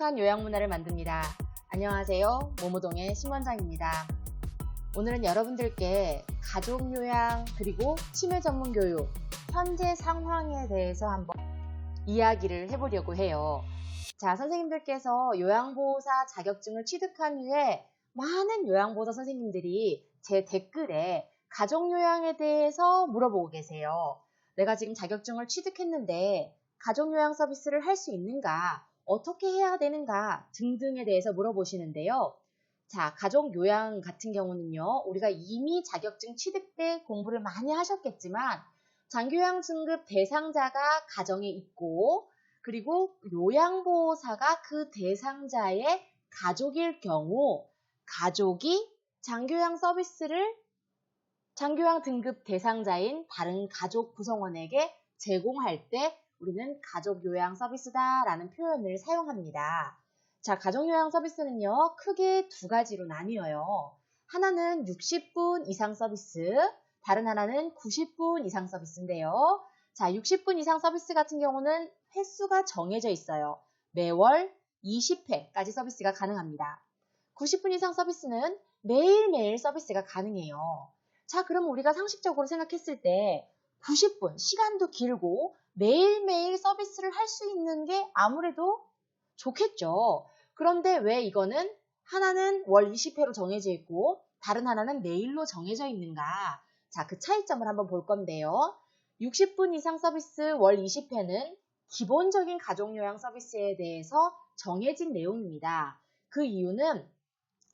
행복한 요양문화를 만듭니다. 안녕하세요. 모모동의 심원장입니다. 오늘은 여러분들께 가족요양 그리고 치매 전문 교육 현재 상황에 대해서 한번 이야기를 해보려고 해요. 자, 선생님들께서 요양보호사 자격증을 취득한 후에 많은 요양보호사 선생님들이 제 댓글에 가족요양에 대해서 물어보고 계세요. 내가 지금 자격증을 취득했는데 가족요양 서비스를 할 수 있는가? 어떻게 해야 되는가? 등등에 대해서 물어보시는데요. 자, 가족요양 같은 경우는요. 우리가 이미 자격증 취득 때 공부를 많이 하셨겠지만 장기요양 등급 대상자가 가정에 있고 그리고 요양보호사가 그 대상자의 가족일 경우 가족이 장기요양 서비스를 장기요양 등급 대상자인 다른 가족 구성원에게 제공할 때 우리는 가족요양 서비스다라는 표현을 사용합니다. 자, 가족요양 서비스는요, 크게 두 가지로 나뉘어요. 하나는 60분 이상 서비스, 다른 하나는 90분 이상 서비스인데요. 자, 60분 이상 서비스 같은 경우는 횟수가 정해져 있어요. 매월 20회까지 서비스가 가능합니다. 90분 이상 서비스는 매일매일 서비스가 가능해요. 자, 그럼 우리가 상식적으로 생각했을 때 90분, 시간도 길고 매일매일 서비스를 할 수 있는 게 아무래도 좋겠죠. 그런데 왜 이거는 하나는 월 20회로 정해져 있고 다른 하나는 매일로 정해져 있는가? 자, 그 차이점을 한번 볼 건데요. 60분 이상 서비스 월 20회는 기본적인 가족요양 서비스에 대해서 정해진 내용입니다. 그 이유는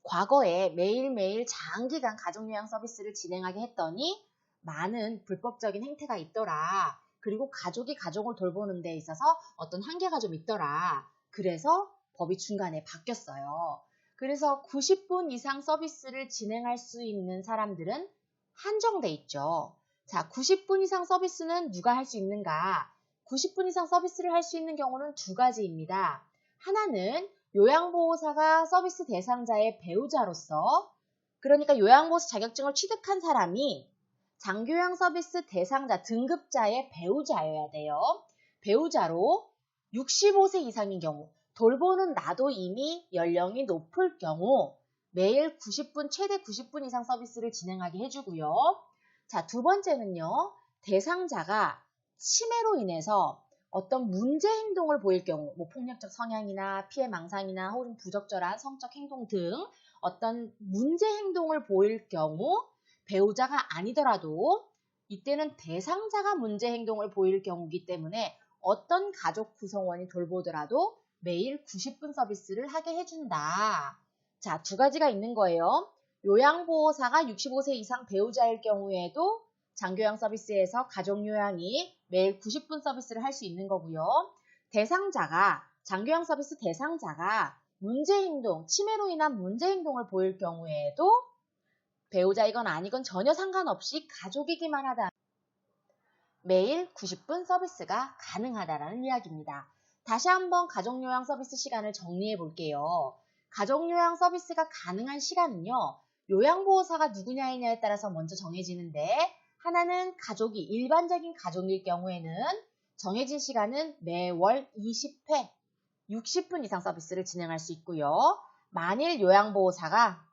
과거에 매일매일 장기간 가족요양 서비스를 진행하게 했더니 많은 불법적인 행태가 있더라. 그리고 가족이 가족을 돌보는 데 있어서 어떤 한계가 좀 있더라. 그래서 법이 중간에 바뀌었어요. 그래서 90분 이상 서비스를 진행할 수 있는 사람들은 한정돼 있죠. 자, 90분 이상 서비스는 누가 할 수 있는가? 90분 이상 서비스를 할 수 있는 경우는 두 가지입니다. 하나는 요양보호사가 서비스 대상자의 배우자로서, 그러니까 요양보호사 자격증을 취득한 사람이 장기요양 서비스 대상자 등급자의 배우자여야 돼요. 배우자로 65세 이상인 경우, 돌보는 나도 이미 연령이 높을 경우 매일 90분, 최대 90분 이상 서비스를 진행하게 해주고요. 자, 두 번째는요. 대상자가 치매로 인해서 어떤 문제 행동을 보일 경우, 뭐 폭력적 성향이나 피해 망상이나 혹은 부적절한 성적 행동 등 어떤 문제 행동을 보일 경우 배우자가 아니더라도 이때는 대상자가 문제 행동을 보일 경우이기 때문에 어떤 가족 구성원이 돌보더라도 매일 90분 서비스를 하게 해준다. 자, 두 가지가 있는 거예요. 요양보호사가 65세 이상 배우자일 경우에도 장기요양 서비스에서 가족요양이 매일 90분 서비스를 할 수 있는 거고요. 대상자가, 장기요양 서비스 대상자가 문제행동, 치매로 인한 문제행동을 보일 경우에도 배우자이건 아니건 전혀 상관없이 가족이기만 하다. 매일 90분 서비스가 가능하다라는 이야기입니다. 다시 한번 가족요양 서비스 시간을 정리해 볼게요. 가족요양 서비스가 가능한 시간은요. 요양보호사가 누구냐에 따라서 먼저 정해지는데 하나는 가족이 일반적인 가족일 경우에는 정해진 시간은 매월 20회, 60분 이상 서비스를 진행할 수 있고요. 만일 요양보호사가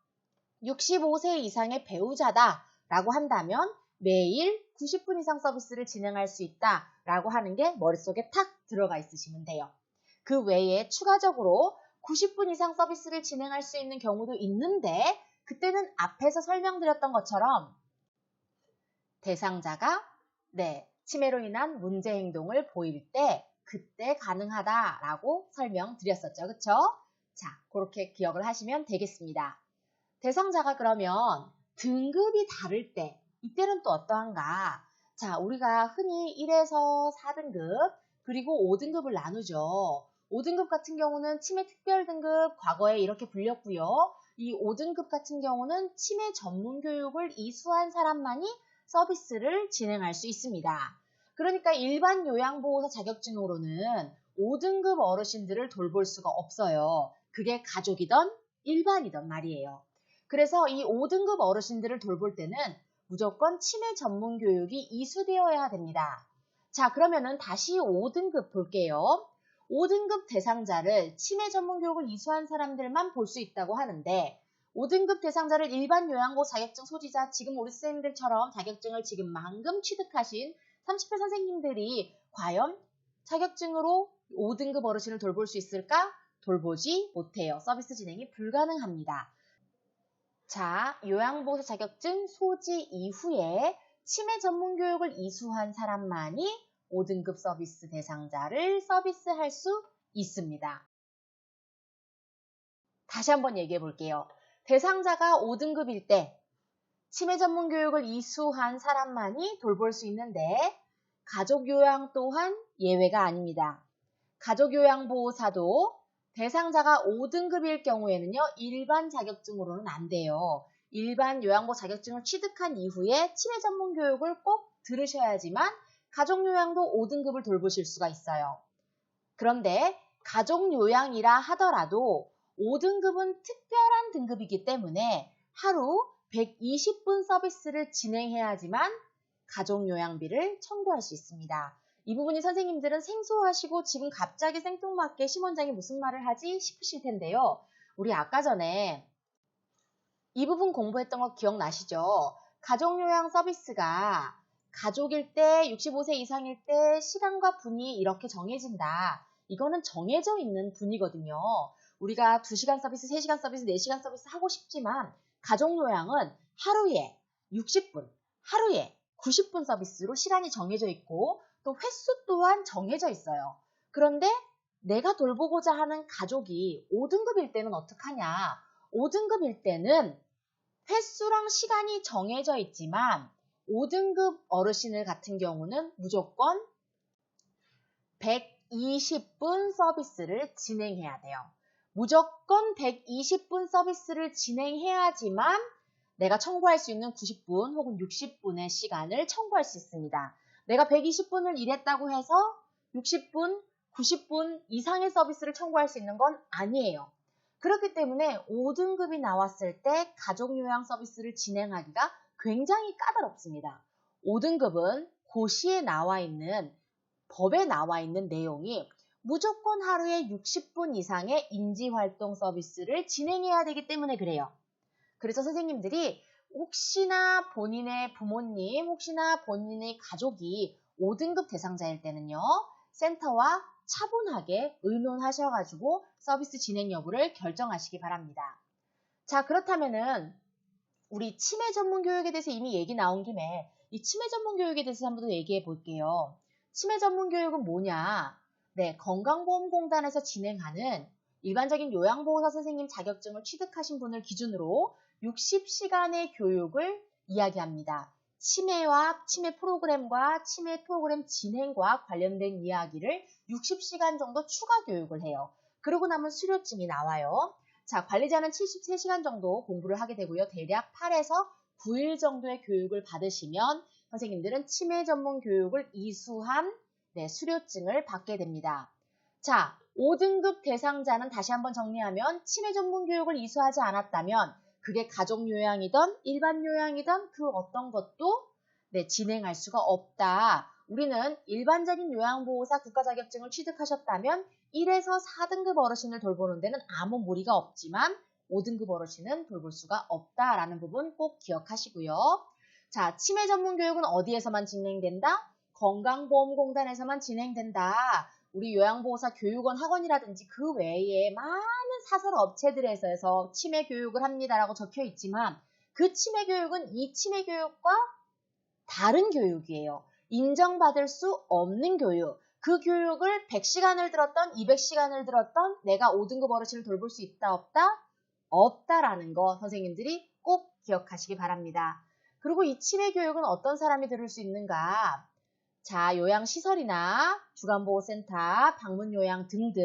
65세 이상의 배우자다라고 한다면 매일 90분 이상 서비스를 진행할 수 있다라고 하는 게 머릿속에 탁 들어가 있으시면 돼요. 그 외에 추가적으로 90분 이상 서비스를 진행할 수 있는 경우도 있는데 그때는 앞에서 설명드렸던 것처럼 대상자가 치매로 인한 문제 행동을 보일 때 그때 가능하다라고 설명드렸었죠. 그렇죠? 자, 그렇게 기억을 하시면 되겠습니다. 대상자가 그러면 등급이 다를 때 이때는 또 어떠한가? 자, 우리가 흔히 1에서 4등급 그리고 5등급을 나누죠. 5등급 같은 경우는 치매 특별 등급 과거에 이렇게 불렸고요. 이 5등급 같은 경우는 치매 전문 교육을 이수한 사람만이 서비스를 진행할 수 있습니다. 그러니까 일반 요양보호사 자격증으로는 5등급 어르신들을 돌볼 수가 없어요. 그게 가족이든 일반이든 말이에요. 그래서 이 5등급 어르신들을 돌볼 때는 무조건 치매 전문 교육이 이수되어야 됩니다. 자, 그러면은 다시 5등급 볼게요. 5등급 대상자를 치매 전문 교육을 이수한 사람들만 볼 수 있다고 하는데 5등급 대상자를 일반 요양보 자격증 소지자, 지금 우리 선생님들처럼 자격증을 지금 방금 취득하신 30회 선생님들이 과연 자격증으로 5등급 어르신을 돌볼 수 있을까? 돌보지 못해요. 서비스 진행이 불가능합니다. 자, 요양보호사 자격증 소지 이후에 치매 전문 교육을 이수한 사람만이 5등급 서비스 대상자를 서비스할 수 있습니다. 다시 한번 얘기해 볼게요. 대상자가 5등급일 때 치매 전문 교육을 이수한 사람만이 돌볼 수 있는데 가족요양 또한 예외가 아닙니다. 가족요양보호사도 대상자가 5등급일 경우에는요, 일반 자격증으로는 안 돼요. 일반 요양보 자격증을 취득한 이후에 치매 전문 교육을 꼭 들으셔야지만 가족요양도 5등급을 돌보실 수가 있어요. 그런데 가족요양이라 하더라도 5등급은 특별한 등급이기 때문에 하루 120분 서비스를 진행해야지만 가족요양비를 청구할 수 있습니다. 이 부분이 선생님들은 생소하시고 지금 갑자기 생뚱맞게 심원장이 무슨 말을 하지 싶으실 텐데요. 우리 아까 전에 이 부분 공부했던 거 기억나시죠? 가족요양 서비스가 가족일 때 65세 이상일 때 시간과 분이 이렇게 정해진다. 이거는 정해져 있는 분이거든요. 우리가 2시간 서비스, 3시간 서비스, 4시간 서비스 하고 싶지만 가족요양은 하루에 60분, 하루에 90분 서비스로 시간이 정해져 있고 또 횟수 또한 정해져 있어요. 그런데 내가 돌보고자 하는 가족이 5등급일 때는 어떡하냐? 5등급일 때는 횟수랑 시간이 정해져 있지만 5등급 어르신을 같은 경우는 무조건 120분 서비스를 진행해야 돼요. 무조건 120분 서비스를 진행해야지만 내가 청구할 수 있는 90분 혹은 60분의 시간을 청구할 수 있습니다. 내가 120분을 일했다고 해서 60분, 90분 이상의 서비스를 청구할 수 있는 건 아니에요. 그렇기 때문에 5등급이 나왔을 때 가족요양 서비스를 진행하기가 굉장히 까다롭습니다. 5등급은 고시에 나와 있는, 법에 나와 있는 내용이 무조건 하루에 60분 이상의 인지활동 서비스를 진행해야 되기 때문에 그래요. 그래서 선생님들이 혹시나 본인의 부모님, 혹시나 본인의 가족이 5등급 대상자일 때는요, 센터와 차분하게 의논하셔가지고 서비스 진행 여부를 결정하시기 바랍니다. 자, 그렇다면은 우리 치매 전문 교육에 대해서 이미 얘기 나온 김에 이 치매 전문 교육에 대해서 한번 더 얘기해 볼게요. 치매 전문 교육은 뭐냐? 네, 건강보험공단에서 진행하는 일반적인 요양보호사 선생님 자격증을 취득하신 분을 기준으로 60시간의 교육을 이야기합니다. 치매와 치매 프로그램과 치매 프로그램 진행과 관련된 이야기를 60시간 정도 추가 교육을 해요. 그러고 나면 수료증이 나와요. 자, 관리자는 73시간 정도 공부를 하게 되고요. 대략 8에서 9일 정도의 교육을 받으시면 선생님들은 치매 전문 교육을 이수한 수료증을 받게 됩니다. 자, 5등급 대상자는 다시 한번 정리하면 치매 전문 교육을 이수하지 않았다면 그게 가족요양이든 일반 요양이든 그 어떤 것도 진행할 수가 없다. 우리는 일반적인 요양보호사 국가자격증을 취득하셨다면 1에서 4등급 어르신을 돌보는 데는 아무 무리가 없지만 5등급 어르신은 돌볼 수가 없다라는 부분 꼭 기억하시고요. 자, 치매 전문 교육은 어디에서만 진행된다? 건강보험공단에서만 진행된다. 우리 요양보호사 교육원 학원이라든지 그 외에 많은 사설 업체들에서 치매 교육을 합니다라고 적혀 있지만 그 치매 교육은 이 치매 교육과 다른 교육이에요. 인정받을 수 없는 교육. 그 교육을 100시간을 들었던 200시간을 들었던 내가 5등급 어르신을 돌볼 수 있다 없다? 없다라는 거 선생님들이 꼭 기억하시기 바랍니다. 그리고 이 치매 교육은 어떤 사람이 들을 수 있는가? 자, 요양시설이나 주간보호센터, 방문요양 등등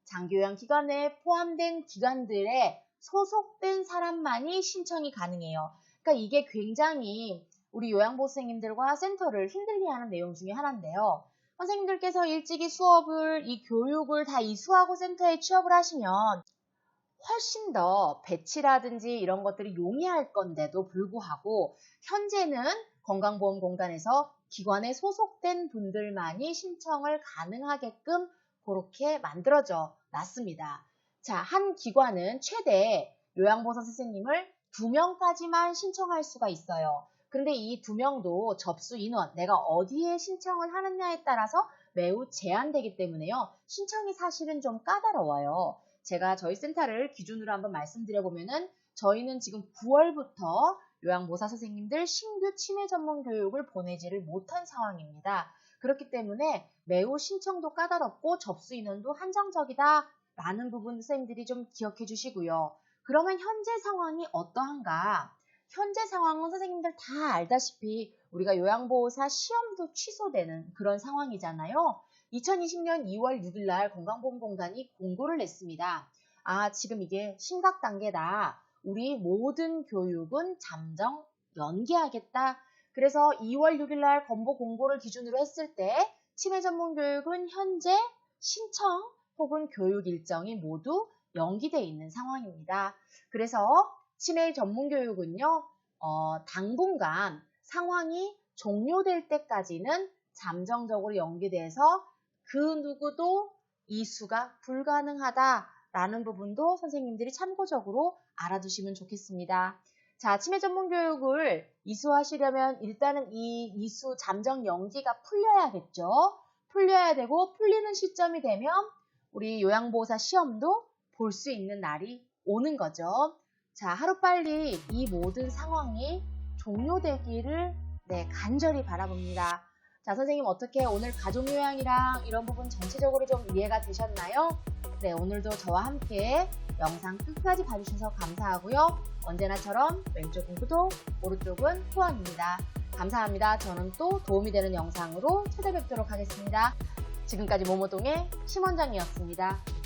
장기요양기관에 포함된 기관들에 소속된 사람만이 신청이 가능해요. 그러니까 이게 굉장히 우리 요양보호선생님들과 센터를 힘들게 하는 내용 중에 하나인데요. 선생님들께서 일찍이 수업을, 이 교육을 다 이수하고 센터에 취업을 하시면 훨씬 더 배치라든지 이런 것들이 용이할 건데도 불구하고 현재는 건강보험공단에서 기관에 소속된 분들만이 신청을 가능하게끔 그렇게 만들어져 놨습니다. 자, 한 기관은 최대 요양보호사 선생님을 2명까지만 신청할 수가 있어요. 그런데 이 2명도 접수 인원, 내가 어디에 신청을 하느냐에 따라서 매우 제한되기 때문에요. 신청이 사실은 좀 까다로워요. 제가 저희 센터를 기준으로 한번 말씀드려보면은 저희는 지금 9월부터 요양보호사 선생님들 신규 치매 전문 교육을 보내지를 못한 상황입니다. 그렇기 때문에 매우 신청도 까다롭고 접수 인원도 한정적이다 라는 부분 선생님들이 좀 기억해 주시고요. 그러면 현재 상황이 어떠한가? 현재 상황은 선생님들 다 알다시피 우리가 요양보호사 시험도 취소되는 그런 상황이잖아요. 2020년 2월 6일 날 건강보험공단이 공고를 냈습니다. 아, 지금 이게 심각 단계다. 우리 모든 교육은 잠정 연기하겠다. 그래서 2월 6일 날 건보 공고를 기준으로 했을 때 치매 전문 교육은 현재 신청 혹은 교육 일정이 모두 연기되어 있는 상황입니다. 그래서 치매 전문 교육은요, 당분간 상황이 종료될 때까지는 잠정적으로 연기돼서 그 누구도 이수가 불가능하다라는 부분도 선생님들이 참고적으로 알아두시면 좋겠습니다. 자, 치매 전문 교육을 이수하시려면 일단은 이 이수 잠정 연기가 풀려야겠죠. 풀려야 되고 풀리는 시점이 되면 우리 요양보호사 시험도 볼 수 있는 날이 오는 거죠. 자, 하루빨리 이 모든 상황이 종료되기를 간절히 바라봅니다. 자, 선생님 어떻게 오늘 가족요양이랑 이런 부분 전체적으로 좀 이해가 되셨나요? 네, 오늘도 저와 함께 영상 끝까지 봐주셔서 감사하고요. 언제나처럼 왼쪽은 구독, 오른쪽은 후원입니다. 감사합니다. 저는 또 도움이 되는 영상으로 찾아뵙도록 하겠습니다. 지금까지 모모동의 심원장이었습니다.